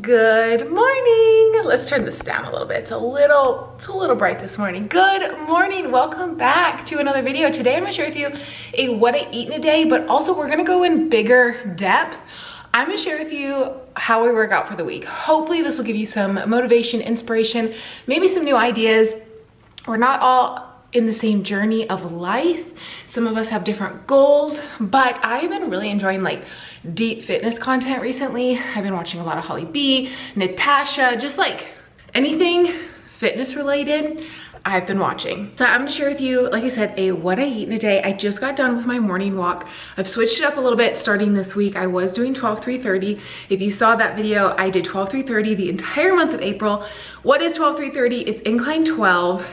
Good morning. Let's turn this down a little bit. It's a little bright this morning. Good morning. Welcome back to another video. Today I'm gonna share with you a what I eat in a day, but also we're gonna go in bigger depth. I'm gonna share with you how we work out for the week. Hopefully this will give you some motivation, inspiration, maybe some new ideas. We're not all in the same journey of life. Some of us have different goals, but I've been really enjoying like deep fitness content recently. I've been watching a lot of Holly B, Natasha, just like anything fitness related I've been watching. So I'm gonna share with you, like I said, a what I eat in a day. I just got done with my morning walk. I've switched it up a little bit starting this week. I was doing 12-3-30. If you saw that video, I did 12-3-30 the entire month of April. What is 12-3-30? It's incline 12.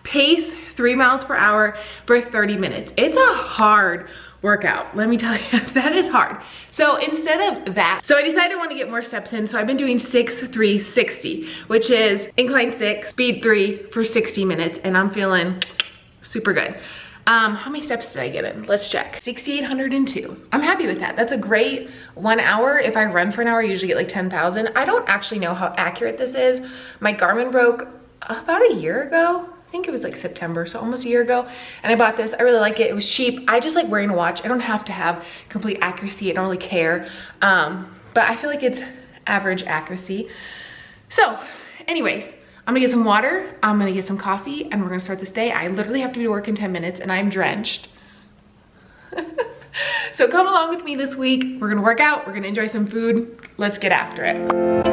Pace 3 miles per hour for 30 minutes. It's a hard workout, let me tell you. That is hard. So instead of that, I decided I want to get more steps in, so I've been doing 6-3-60, which is incline 6, speed 3 for 60 minutes, and I'm feeling super good. How many steps did I get in? Let's check. 6,802. I'm happy with that. That's a great 1 hour. If I run for an hour, I usually get like 10,000. I don't actually know how accurate this is. My Garmin broke about a year ago. I think it was like September, so almost a year ago. And I bought this, I really like it. It was cheap. I just like wearing a watch. I don't have to have complete accuracy. I don't really care. But I feel like it's average accuracy. So anyways, I'm gonna get some water, I'm gonna get some coffee, and we're gonna start this day. I literally have to be to work in 10 minutes and I'm drenched. So come along with me this week. We're gonna work out, we're gonna enjoy some food. Let's get after it.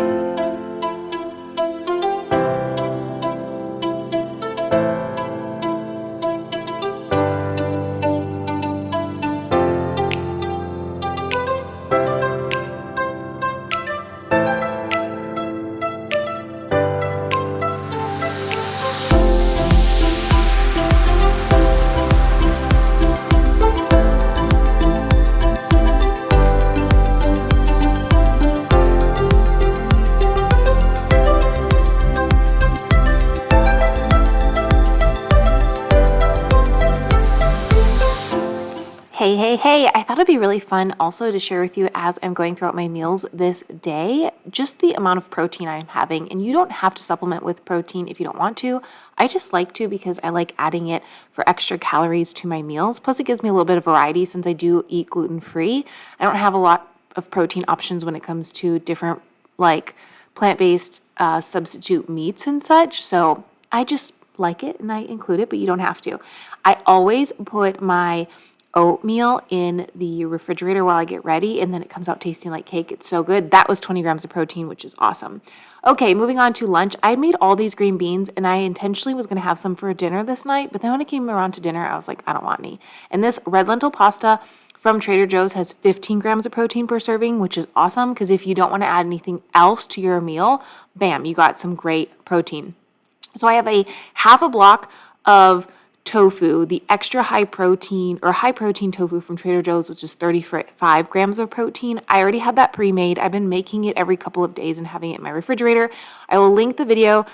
Hey, I thought it'd be really fun also to share with you as I'm going throughout my meals this day, just the amount of protein I'm having. And you don't have to supplement with protein if you don't want to. I just like to because I like adding it for extra calories to my meals. Plus it gives me a little bit of variety since I do eat gluten-free. I don't have a lot of protein options when it comes to different like plant-based substitute meats and such. So I just like it and I include it, but you don't have to. I always put my oatmeal in the refrigerator while I get ready, and then it comes out tasting like cake. It's so good. That was 20 grams of protein, which is awesome. Okay, moving on to lunch. I made all these green beans, and I intentionally was going to have some for dinner this night, but then when it came around to dinner, I was like, I don't want any. And this red lentil pasta from Trader Joe's has 15 grams of protein per serving, which is awesome, because if you don't want to add anything else to your meal, bam, you got some great protein. So I have a half a block of tofu, the extra high protein tofu from Trader Joe's, which is 35 grams of protein. I already had that pre-made. I've been making it every couple of days and having it in my refrigerator. I will link the video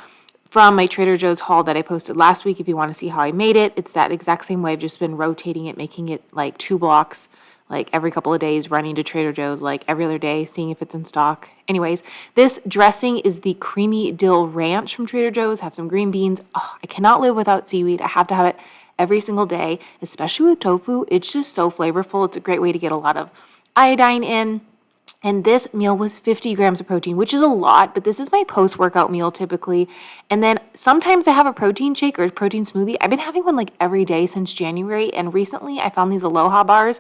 from my Trader Joe's haul that I posted last week if you want to see how I made it. It's that exact same way. I've just been rotating it, making it like 2 blocks, like every couple of days, running to Trader Joe's like every other day, seeing if it's in stock. Anyways, this dressing is the creamy dill ranch from Trader Joe's. Have some green beans. Oh, I cannot live without seaweed. I have to have it every single day, especially with tofu. It's just so flavorful. It's a great way to get a lot of iodine in. And this meal was 50 grams of protein, which is a lot, but this is my post-workout meal typically. And then sometimes I have a protein shake or a protein smoothie. I've been having one like every day since January, and recently I found these Aloha bars,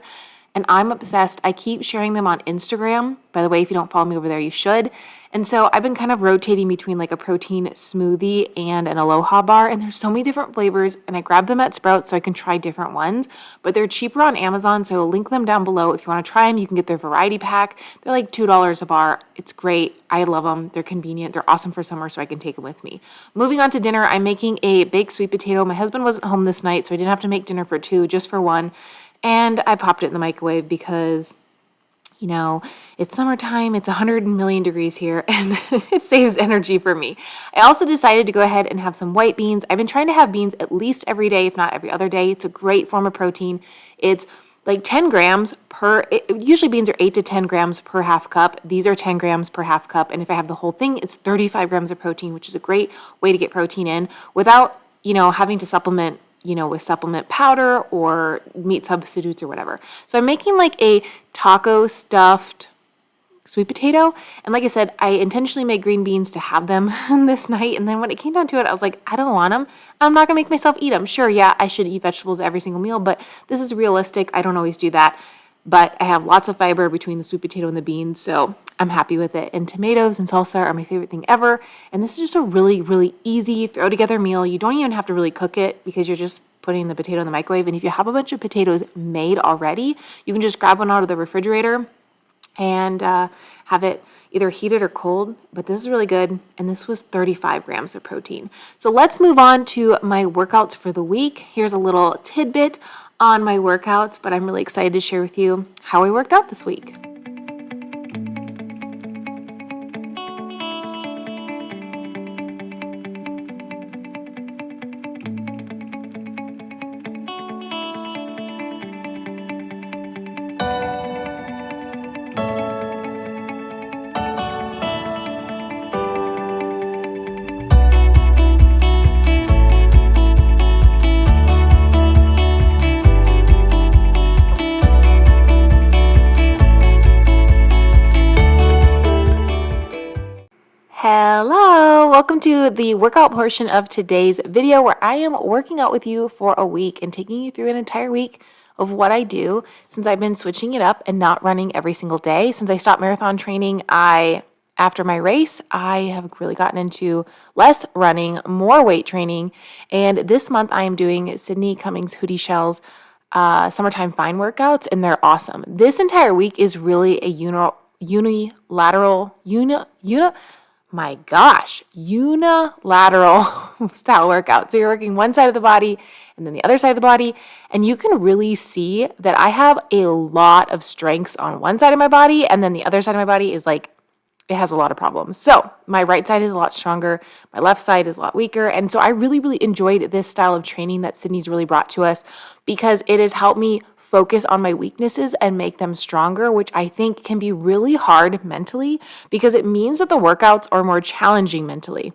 and I'm obsessed. I keep sharing them on Instagram. By the way, if you don't follow me over there, you should. And so I've been kind of rotating between like a protein smoothie and an Aloha bar, and there's so many different flavors, and I grabbed them at Sprouts so I can try different ones, but they're cheaper on Amazon, so I'll link them down below. If you want to try them, you can get their variety pack. They're like $2 a bar. It's great. I love them. They're convenient. They're awesome for summer, so I can take them with me. Moving on to dinner, I'm making a baked sweet potato. My husband wasn't home this night, so I didn't have to make dinner for 2, just for 1. And I popped it in the microwave because, you know, it's summertime, it's 100 million degrees here, and it saves energy for me. I also decided to go ahead and have some white beans. I've been trying to have beans at least every day, if not every other day. It's a great form of protein. It's like 10 grams per, usually beans are 8 to 10 grams per half cup. These are 10 grams per half cup. And if I have the whole thing, it's 35 grams of protein, which is a great way to get protein in without, having to supplement, with supplement powder or meat substitutes or whatever. So I'm making like a taco stuffed sweet potato. And like I said, I intentionally made green beans to have them this night. And then when it came down to it, I was like, I don't want them. I'm not going to make myself eat them. Sure, yeah, I should eat vegetables every single meal, but this is realistic. I don't always do that. But I have lots of fiber between the sweet potato and the beans, so I'm happy with it. And tomatoes and salsa are my favorite thing ever. And this is just a really, really easy throw together meal. You don't even have to really cook it because you're just putting the potato in the microwave. And if you have a bunch of potatoes made already, you can just grab one out of the refrigerator and have it either heated or cold, but this is really good. And this was 35 grams of protein. So let's move on to my workouts for the week. Here's a little tidbit on my workouts, but I'm really excited to share with you how I worked out this week. Hello, welcome to the workout portion of today's video where I am working out with you for a week and taking you through an entire week of what I do since I've been switching it up and not running every single day. Since I stopped marathon training, after my race, I have really gotten into less running, more weight training. And this month I am doing Sydney Cummings Hootie Shell's Summertime Fine workouts, and they're awesome. This entire week is really a unilateral style workout. So you're working one side of the body and then the other side of the body. And you can really see that I have a lot of strengths on one side of my body. And then the other side of my body is like, it has a lot of problems. So my right side is a lot stronger. My left side is a lot weaker. And so I really, really enjoyed this style of training that Sydney's really brought to us because it has helped me focus on my weaknesses and make them stronger, which I think can be really hard mentally because it means that the workouts are more challenging mentally.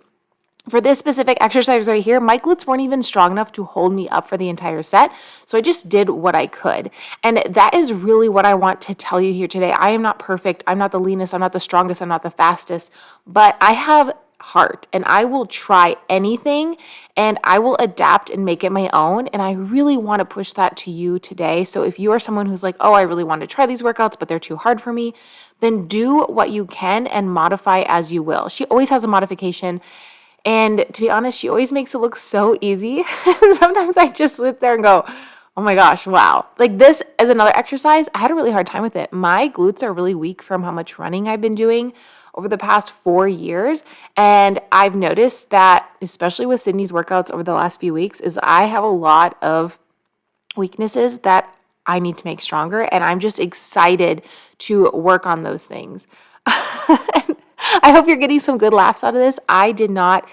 For this specific exercise right here, my glutes weren't even strong enough to hold me up for the entire set. So I just did what I could. And that is really what I want to tell you here today. I am not perfect. I'm not the leanest. I'm not the strongest. I'm not the fastest. But I have heart and I will try anything and I will adapt and make it my own. And I really want to push that to you today. So if you are someone who's like, oh, I really want to try these workouts, but they're too hard for me, then do what you can and modify as you will. She always has a modification. And to be honest, she always makes it look so easy. Sometimes I just sit there and go, oh my gosh, wow. Like this is another exercise. I had a really hard time with it. My glutes are really weak from how much running I've been doing over the past 4 years. And I've noticed that, especially with Sydney's workouts over the last few weeks, is I have a lot of weaknesses that I need to make stronger. And I'm just excited to work on those things. I hope you're getting some good laughs out of this. I did not,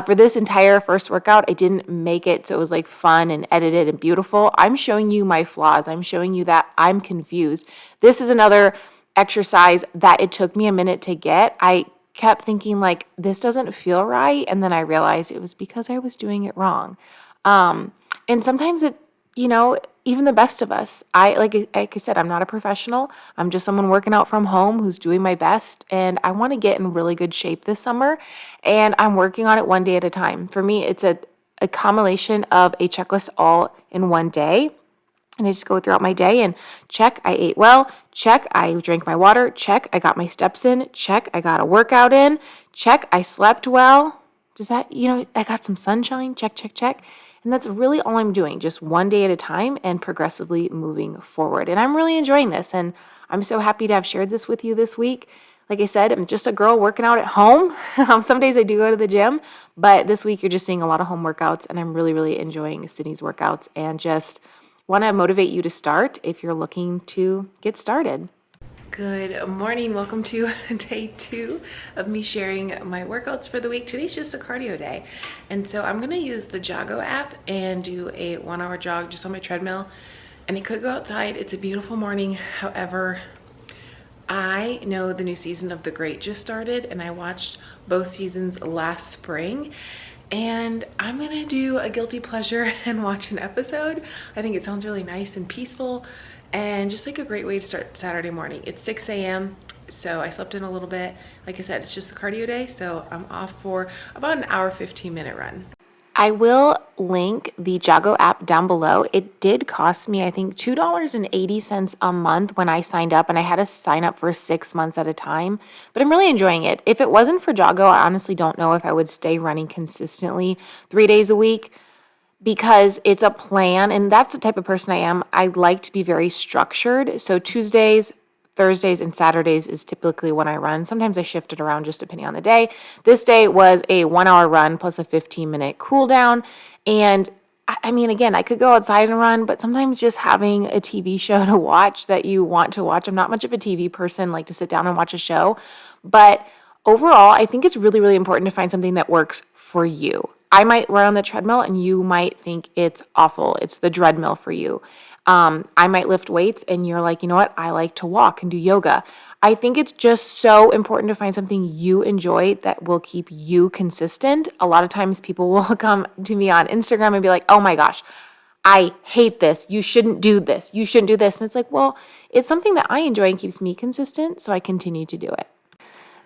for this entire first workout, I didn't make it so it was like fun and edited and beautiful. I'm showing you my flaws. I'm showing you that I'm confused. This is another exercise that it took me a minute to get. I kept thinking like, this doesn't feel right. And then I realized it was because I was doing it wrong. And sometimes it, even the best of us, like I said, I'm not a professional. I'm just someone working out from home who's doing my best. And I want to get in really good shape this summer. And I'm working on it one day at a time. For me, it's a accumulation of a checklist all in one day. And I just go throughout my day and check, I ate well, check, I drank my water, check, I got my steps in, check, I got a workout in, check, I slept well. Does that, I got some sunshine, check, check, check. And that's really all I'm doing, just one day at a time and progressively moving forward. And I'm really enjoying this. And I'm so happy to have shared this with you this week. Like I said, I'm just a girl working out at home. Some days I do go to the gym, but this week you're just seeing a lot of home workouts. And I'm really, really enjoying Sydney's workouts and just want to motivate you to start if you're looking to get started. Good morning. Welcome to day 2 of me sharing my workouts for the week. Today's just a cardio day. And so I'm going to use the Jago app and do a 1-hour jog just on my treadmill and I could go outside. It's a beautiful morning. However, I know the new season of The Great just started, and I watched both seasons last spring, and I'm gonna do a guilty pleasure and watch an episode. I think it sounds really nice and peaceful and just like a great way to start Saturday morning. It's 6 a.m. so I slept in a little bit. Like I said, it's just a cardio day, so I'm off for about an hour, 15-minute run. I will link the Jago app down below. It did cost me, I think, $2.80 a month when I signed up, and I had to sign up for 6 months at a time, but I'm really enjoying it. If it wasn't for Jago, I honestly don't know if I would stay running consistently 3 days a week, because it's a plan, and that's the type of person I am. I like to be very structured. So Tuesdays, Thursdays, and Saturdays is typically when I run. Sometimes I shift it around just depending on the day. This day was a 1-hour run plus a 15-minute cool down. And I mean, again, I could go outside and run, but sometimes just having a TV show to watch that you want to watch. I'm not much of a TV person, like to sit down and watch a show. But overall, I think it's really, really important to find something that works for you. I might run on the treadmill and you might think it's awful. It's the dreadmill for you. I might lift weights and you're like, you know what? I like to walk and do yoga. I think it's just so important to find something you enjoy that will keep you consistent. A lot of times people will come to me on Instagram and be like, oh my gosh, I hate this. You shouldn't do this. You shouldn't do this. And it's like, well, it's something that I enjoy and keeps me consistent, so I continue to do it.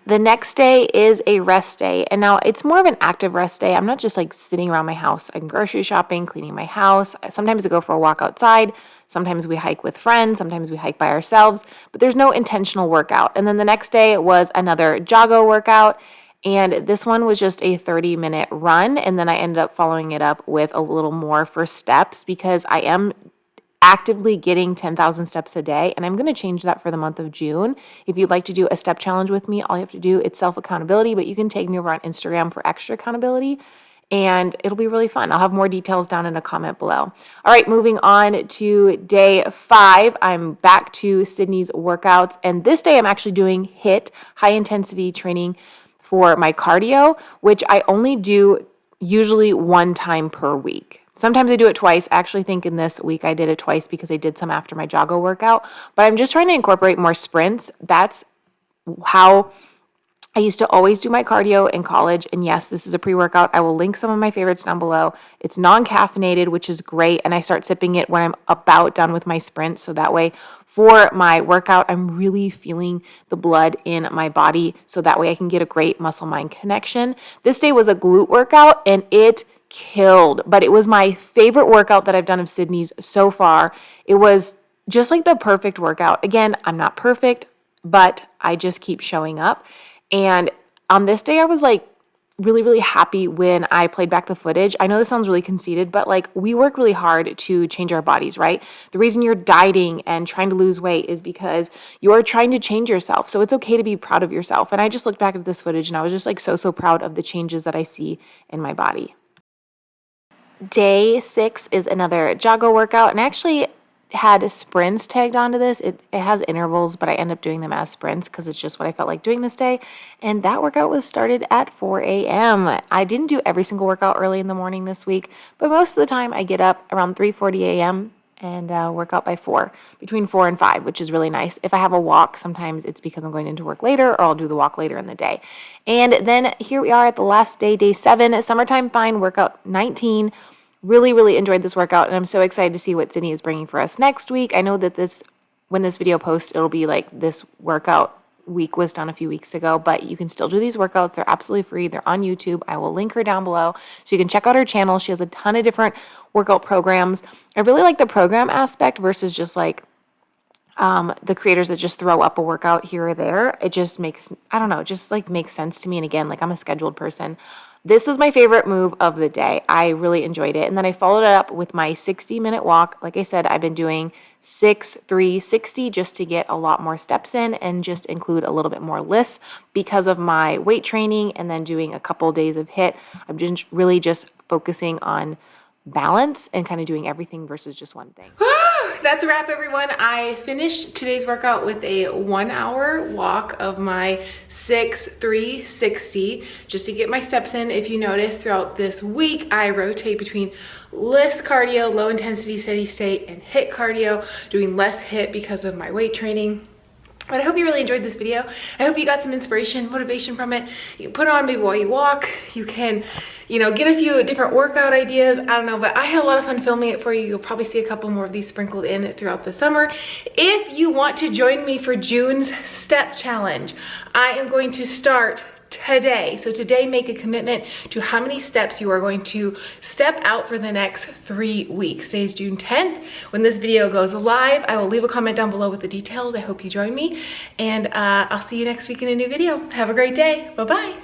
The next day is a rest day, and now it's more of an active rest day. I'm not just like sitting around my house. I'm grocery shopping, cleaning my house. Sometimes I go for a walk outside. Sometimes we hike with friends. Sometimes we hike by ourselves, but there's no intentional workout. And then the next day was another Jago workout, and this one was just a 30-minute run, and then I ended up following it up with a little more for steps because I am actively getting 10,000 steps a day, and I'm going to change that for the month of June. If you'd like to do a step challenge with me, all you have to do, it's self-accountability, but you can tag me over on Instagram for extra accountability, and it'll be really fun. I'll have more details down in a comment below. All right, moving on to day 5. I'm back to Sydney's workouts, and this day I'm actually doing HIIT, high intensity training for my cardio, which I only do usually 1 time per week. Sometimes I do it twice. I actually think in this week I did it twice because I did some after my Jago workout, but I'm just trying to incorporate more sprints. That's how I used to always do my cardio in college. And yes, this is a pre-workout. I will link some of my favorites down below. It's non-caffeinated, which is great. And I start sipping it when I'm about done with my sprint. So that way for my workout, I'm really feeling the blood in my body. So that way I can get a great muscle-mind connection. This day was a glute workout and it killed, but it was my favorite workout that I've done of Sydney's so far. It was just like the perfect workout. Again, I'm not perfect, but I just keep showing up. And on this day, I was like really, really happy when I played back the footage. I know this sounds really conceited, but like we work really hard to change our bodies, right? The reason you're dieting and trying to lose weight is because you're trying to change yourself. So it's okay to be proud of yourself. And I just looked back at this footage and I was just like so proud of the changes that I see in my body. Day 6 is another Jago workout, and I actually had sprints tagged onto this. It has intervals, but I end up doing them as sprints because it's just what I felt like doing this day. And that workout was started at 4 a.m. I didn't do every single workout early in the morning this week, but most of the time I get up around 3:40 a.m. and work out by 4, between 4 and 5, which is really nice. If I have a walk, sometimes it's because I'm going into work later, or I'll do the walk later in the day. And then here we are at the last day, day 7, Summertime Fine workout 19. Really, really enjoyed this workout, and I'm so excited to see what Sydney is bringing for us next week. I know that when this video posts, it'll be like this workout week was done a few weeks ago, but you can still do these workouts. They're absolutely free. They're on YouTube. I will link her down below so you can check out her channel. She has a ton of different workout programs. I really like the program aspect versus just like the creators that just throw up a workout here or there. It just makes, I don't know, it just like makes sense to me. And again, like I'm a scheduled person. This was my favorite move of the day. I really enjoyed it. And then I followed it up with my 60-minute walk. Like I said, I've been doing 6-3-60 just to get a lot more steps in and just include a little bit more lists because of my weight training and then doing a couple days of HIIT. I'm just really just focusing on balance and kind of doing everything versus just one thing. that's a wrap, everyone. I finished today's workout with a 1 hour walk of my 6-3-60 just to get my steps in. If you notice, throughout this week, I rotate between less cardio, low intensity, steady state, and HIIT cardio, doing less HIIT because of my weight training. But I hope you really enjoyed this video. I hope you got some inspiration, motivation from it. You can put it on maybe while you walk. You can, you know, get a few different workout ideas. I don't know, but I had a lot of fun filming it for you. You'll probably see a couple more of these sprinkled in throughout the summer. If you want to join me for June's step challenge, I am going to start today. So today, make a commitment to how many steps you are going to step out for the next 3 weeks. Today is June 10th. When this video goes live, I will leave a comment down below with the details. I hope you join me, and I'll see you next week in a new video. Have a great day. Bye-bye.